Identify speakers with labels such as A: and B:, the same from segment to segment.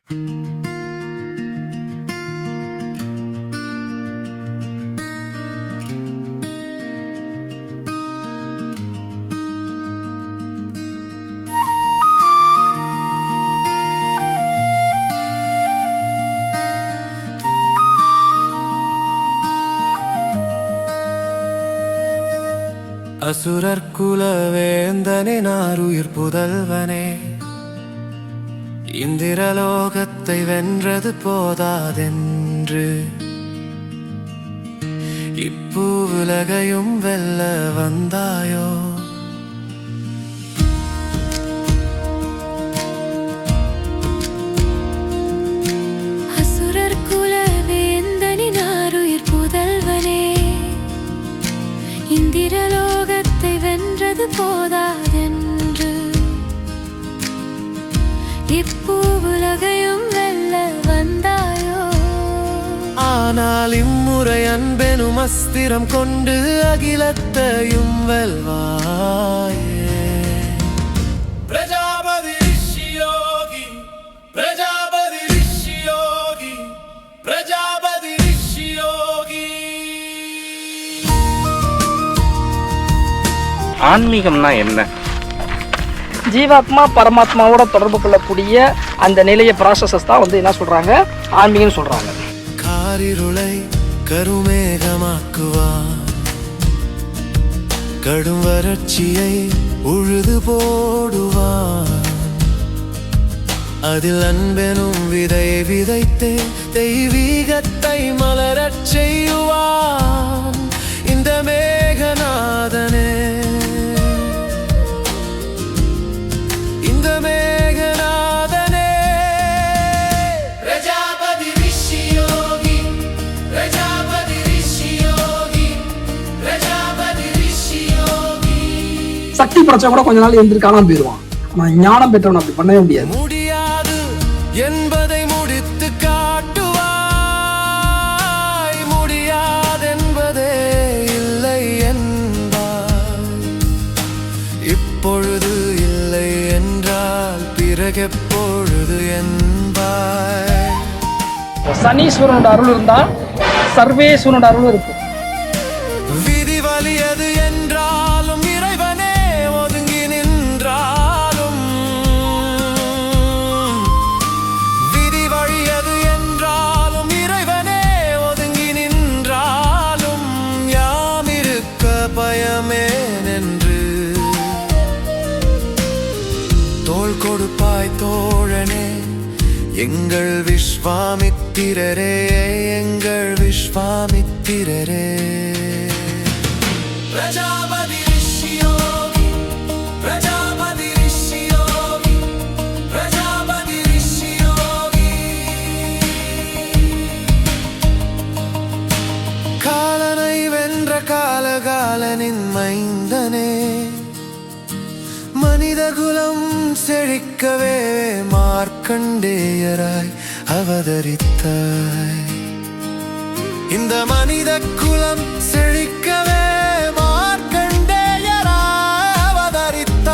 A: அசுரர் குலவேந்தனின் ஆருயிர் புதல்வனே, இந்திரலோகத்தை வென்றது போதாதென்று இப்பூவுலகையும் வெல்ல வந்தாயோ?
B: அசுரர் குலவேந்தனின் ஆருயிர் புதல்வனே, இந்திரலோகத்தை வென்றது போதாதென்று இப்பூவுலகையும் வெல்ல வந்தாயோ?
A: ஆனால் இம்முறை அன்பெனும் அஸ்திரம் கொண்டு அகிலத்தையும் வெல்வாயே. பிரஜாபதி ரிஷி யோகி, பிரஜாபதி ரிஷி யோகி, பிரஜாபதி ரிஷி யோகி.
C: ஆன்மீகம்னா என்ன?
D: ஜீவாத்மா பரமாத்மாவோட தொடர்பு கொள்ளக்கூடிய அந்த நிலைய ப்ராசஸஸ் தான் என்ன சொல்றாங்க, ஆன்மீகம்னு சொல்றாங்க.
A: காரிருளை கருமேகமாக்குவான், கடும் வறட்சியை உழுது போடுவான், அதில் அன்பெனும் விதை விதைத்தே தெய்வீகத்தை மலரச் செய்வான் இந்த மேகநாதனே.
D: சக்தி படைச்சா கூட கொஞ்ச நாள் இருந்து காணாம போயிடுவான். நான் ஞானம் பெற்றவன் அப்படி பண்ணவே முடியாது.
A: முடியாது என்பதை முடித்து காட்டுவாய், முடியாதென்பதே இல்லை என்பாய். இப்பொழுது இல்லை என்றால் பிறகெப்பொழுது என்பாய்.
D: சனீஸ்வரனோட அருள் இருந்தா சர்வேஸ்வரனோட அருள் இருக்கும்.
A: விதி வலியது என்றாலும் இறைவனே ஒதுங்கி நின்றாலும், விதி வழியது என்றாலும் இறைவனே ஒதுங்கி நின்றாலும், யாம் இருக்க பயமேன் என்று தோள் கொடுப்பாய் தோழனே. எங்கள் விஸ்வாமித்திரரே, எங்கள் விஸ்வாமித்திரரே. பிரஜாபதி ரிஷி யோகி, பிரஜாபதி ரிஷி யோகி, பிரஜாபதி ரிஷி யோகி. காலனை வென்ற காலகாலனின் மைந்தனே, மனிதகுலம் செழிக்கவே மார்க்கண்டேயராய் அவதரித்தாய். இந்த மனித குலம் செழிக்கவே மார்க்கண்டேயராய் அவதரித்தாய்.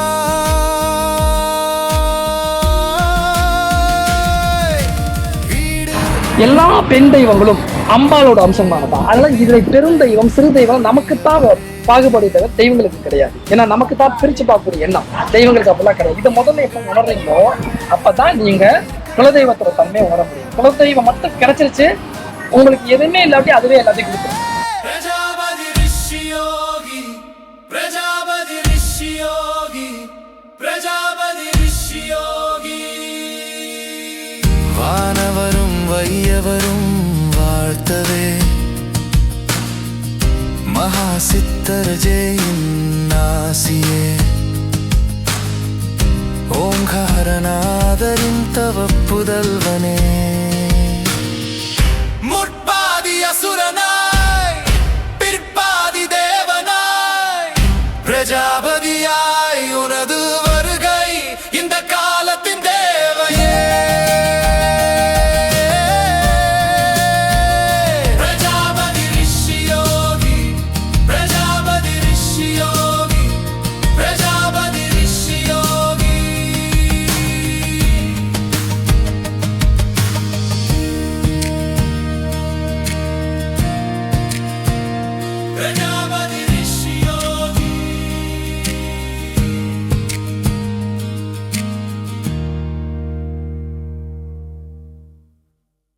D: எல்லா பெண் தெய்வங்களும் அம்பாலோட அம்சமானதான். அதனால இதுல பெருந்தெய்வம் சிறு தெய்வம் நமக்குத்தான் பாகுபாடு தவிர தெய்வங்களுக்கு கிடையாது. ஏன்னா நமக்கு தான் பிரிச்சு பார்க்கக்கூடிய எண்ணம், தெய்வங்களுக்கு அப்படிலாம் கிடையாது. இதை முதல்ல எப்ப உணர்றீங்களோ அப்பதான் நீங்க குலதெய்வத்தோட தன்மையை உணர முடியும். குலதெய்வம் மட்டும் கிடைச்சிருச்சு, உங்களுக்கு எதுவுமே இல்லாட்டி அதுவே எல்லாத்தையும் கொடுக்கும்.
A: பிரஜாபதி ரிஷி யோகி, பிரஜாபதி ரிஷி யோகி, பிரஜாபதி ரிஷி யோகி. வானவரும் வையவரும் வாழ்த்தவே மகாசித்தர் ஜெயின் நாசியே. ஓங்காரநாதரின் தவ புதல்வனே.